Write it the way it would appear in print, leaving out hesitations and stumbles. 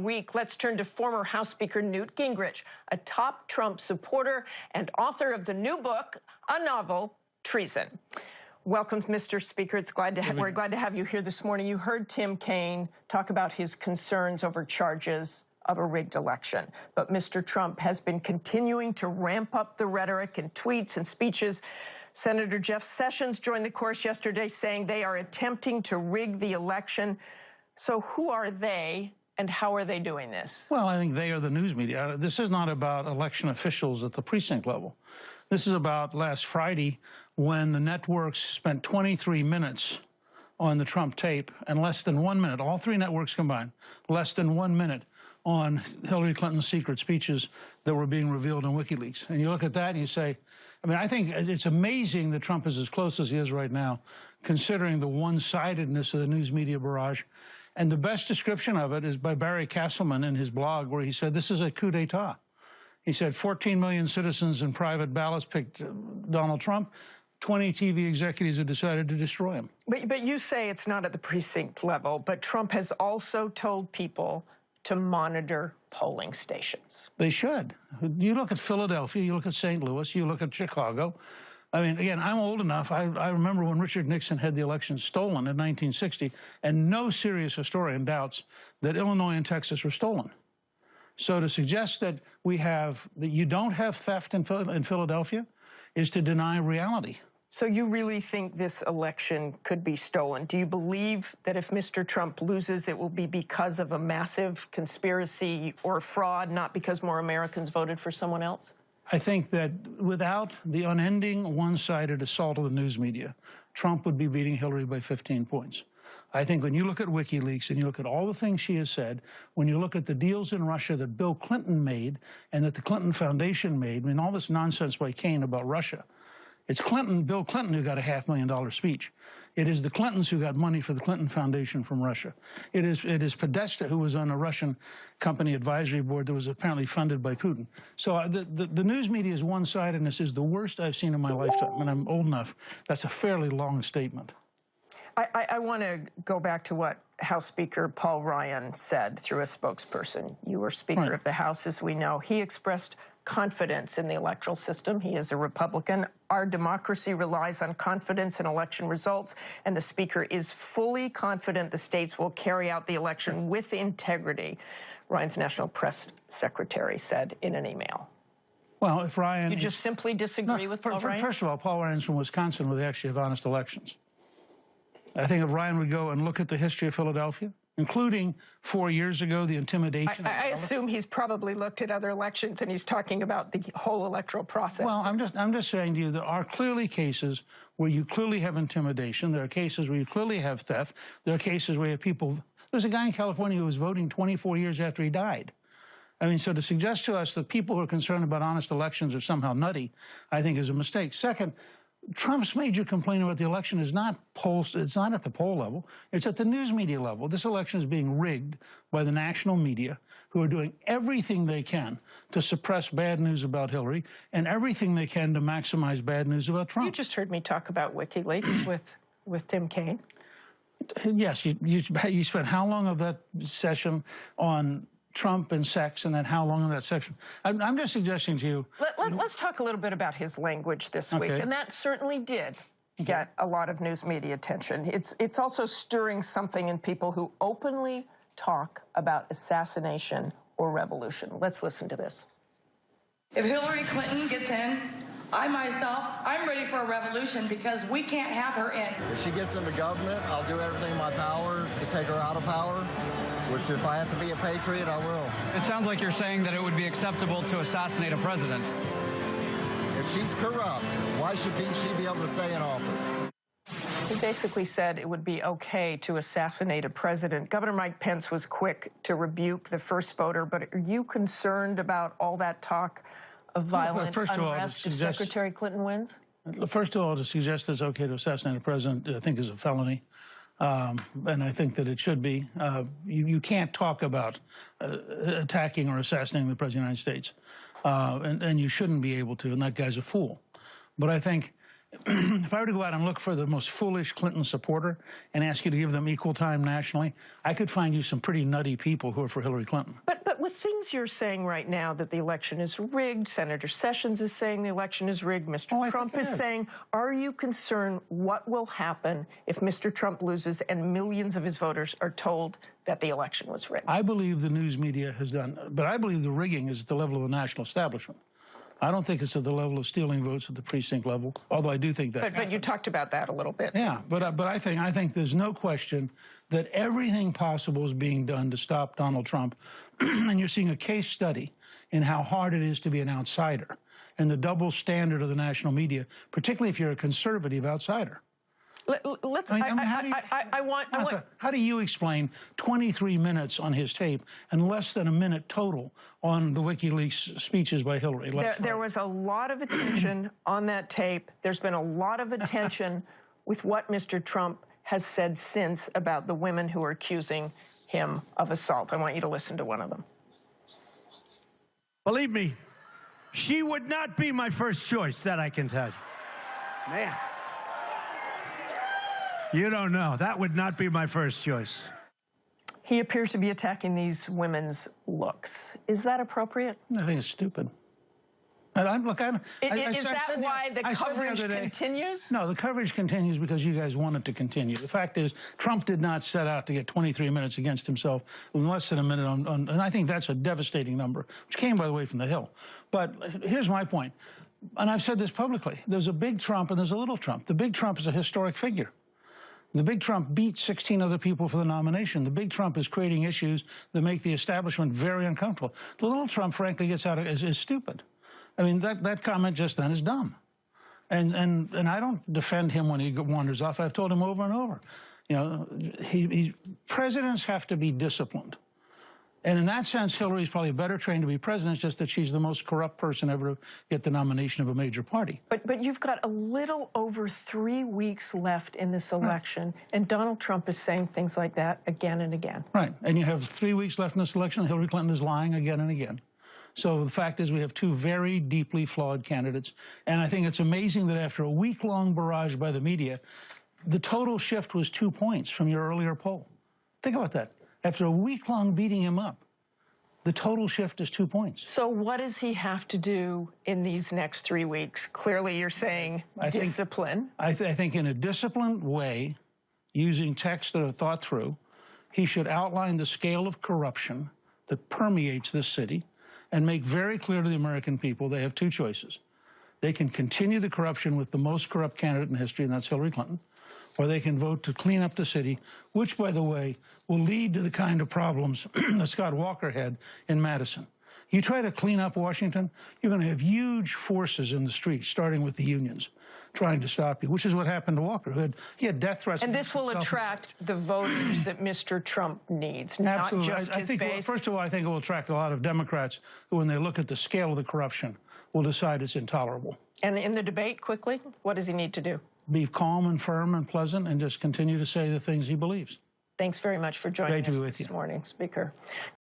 Week. Let's turn to former House Speaker Newt Gingrich, a top Trump supporter and author of the new book, a novel, Treason. Welcome, Mr. Speaker. We're glad to have you here this morning. You heard Tim Kaine talk about his concerns over charges of a rigged election. But Mr. Trump has been continuing to ramp up the rhetoric and tweets and speeches. Senator Jeff Sessions joined the chorus yesterday saying they are attempting to rig the election. So who are they? And how are they doing this? Well, I think they are the news media. This is not about election officials at the precinct level. This is about last Friday when the networks spent 23 minutes on the Trump tape and less than 1 minute, all three networks combined, less than 1 minute on Hillary Clinton's secret speeches that were being revealed in WikiLeaks. And you look at that and you say, I mean, I think it's amazing that Trump is as close as he is right now, considering the one-sidedness of the news media barrage. And the best description of it is by Barry Castleman in his blog, where he said, this is a coup d'etat. He said 14 million citizens in private ballots picked Donald Trump. 20 TV executives have decided to destroy him. But you say it's not at the precinct level, but Trump has also told people to monitor polling stations. They should. You look at Philadelphia, you look at St. Louis, you look at Chicago. I mean, again, I'm old enough. I remember when Richard Nixon had the election stolen in 1960, and no serious historian doubts that Illinois and Texas were stolen. So to suggest that you don't have theft in Philadelphia is to deny reality. So you really think this election could be stolen? Do you believe that if Mr. Trump loses, it will be because of a massive conspiracy or fraud, not because more Americans voted for someone else? I think that without the unending one-sided assault of the news media, Trump would be beating Hillary by 15 points. I think when you look at WikiLeaks and you look at all the things she has said, when you look at the deals in Russia that Bill Clinton made and that the Clinton Foundation made, I mean, all this nonsense by Kaine about Russia, it's Bill Clinton who got a $500,000 speech. It is the Clintons who got money for the Clinton Foundation from Russia. It is Podesta who was on a Russian company advisory board that was apparently funded by Putin. So the news media's one-sidedness is the worst I've seen in my lifetime, and I'm old enough. That's a fairly long statement. I want to go back to what House Speaker Paul Ryan said through a spokesperson. You were Speaker of the House, as we know. He expressed confidence in the electoral system. He is a Republican. Our democracy relies on confidence in election results, and the Speaker is fully confident the states will carry out the election with integrity, Ryan's National Press Secretary said in an email. Well, if Ryan... You just simply disagree with Paul Ryan? First of all, Paul Ryan's from Wisconsin, where they actually have honest elections. I think if Ryan would go and look at the history of Philadelphia, including 4 years ago, the intimidation. I assume he's probably looked at other elections and he's talking about the whole electoral process. Well, I'm just saying to you, there are clearly cases where you clearly have intimidation. There are cases where you clearly have theft. There are cases where you have people. There's a guy in California who was voting 24 years after he died. I mean, so to suggest to us that people who are concerned about honest elections are somehow nutty, I think is a mistake. Second, Trump's major complaint about the election is not it's not at the poll level, it's at the news media level. This election is being rigged by the national media, who are doing everything they can to suppress bad news about Hillary and everything they can to maximize bad news about Trump. You just heard me talk about WikiLeaks with Tim Kaine. Yes, you spent how long of that session on Trump and sex, and then how long in that section? I'm just suggesting to you... Let's talk a little bit about his language this week, and that certainly did get a lot of news media attention. It's also stirring something in people who openly talk about assassination or revolution. Let's listen to this. If Hillary Clinton gets in, I'm ready for a revolution because we can't have her in. If she gets into government, I'll do everything in my power to take her out of power. Which, if I have to be a patriot, I will. It sounds like you're saying that it would be acceptable to assassinate a president. If she's corrupt, why should she be able to stay in office? He basically said it would be okay to assassinate a president. Governor Mike Pence was quick to rebuke the first voter, but are you concerned about all that talk of violent unrest if Secretary Clinton wins? First of all, to suggest it's okay to assassinate a president, I think, is a felony. And I think that it should be. You can't talk about attacking or assassinating the President of the United States, and you shouldn't be able to, and that guy's a fool. But I think if I were to go out and look for the most foolish Clinton supporter and ask you to give them equal time nationally, I could find you some pretty nutty people who are for Hillary Clinton. But with things you're saying right now that the election is rigged, Senator Sessions is saying the election is rigged, Mr. Trump is saying, are you concerned what will happen if Mr. Trump loses and millions of his voters are told that the election was rigged? I believe the news media has done, but I believe the rigging is at the level of the national establishment. I don't think it's at the level of stealing votes at the precinct level, although I do think that. But you talked about that a little bit. Yeah, but I think there's no question that everything possible is being done to stop Donald Trump, and you're seeing a case study in how hard it is to be an outsider and the double standard of the national media, particularly if you're a conservative outsider. How do you explain 23 minutes on his tape and less than a minute total on the WikiLeaks speeches by Hillary? There was a lot of attention on that tape. There's been a lot of attention with what Mr. Trump has said since about the women who are accusing him of assault. I want you to listen to one of them. Believe me, she would not be my first choice, that I can tell you. Man. You don't know. That would not be my first choice. He appears to be attacking these women's looks. Is that appropriate? I think it's stupid. Is that why the coverage continues? No, the coverage continues because you guys want it to continue. The fact is, Trump did not set out to get 23 minutes against himself in less than a minute and I think that's a devastating number, which came, by the way, from the Hill. But here's my point, and I've said this publicly. There's a big Trump and there's a little Trump. The big Trump is a historic figure. The big Trump beat 16 other people for the nomination. The big Trump is creating issues that make the establishment very uncomfortable. The little Trump, frankly, gets out of is stupid. I mean, that comment just then is dumb. And I don't defend him when he wanders off. I've told him over and over. You know, presidents have to be disciplined. And in that sense, Hillary's probably better trained to be president. It's just that she's the most corrupt person ever to get the nomination of a major party. But you've got a little over 3 weeks left in this election, and Donald Trump is saying things like that again and again. Right. And you have 3 weeks left in this election. Hillary Clinton is lying again and again. So the fact is we have two very deeply flawed candidates. And I think it's amazing that after a week-long barrage by the media, the total shift was 2 points from your earlier poll. Think about that. After a week-long beating him up, the total shift is 2 points. So what does he have to do in these next 3 weeks? Clearly, you're saying discipline. I think in a disciplined way, using texts that are thought through, he should outline the scale of corruption that permeates this city and make very clear to the American people they have two choices. They can continue the corruption with the most corrupt candidate in history, and that's Hillary Clinton, or they can vote to clean up the city, which, by the way, will lead to the kind of problems that Scott Walker had in Madison. You try to clean up Washington, you're going to have huge forces in the streets, starting with the unions, trying to stop you, which is what happened to Walker. He had death threats. And this will attract the voters that Mr. Trump needs, Absolutely. not just his base. First of all, I think it will attract a lot of Democrats who, when they look at the scale of the corruption, will decide it's intolerable. And in the debate, quickly, what does he need to do? Be calm and firm and pleasant and just continue to say the things he believes. Thanks very much for joining us this you. morning, Speaker.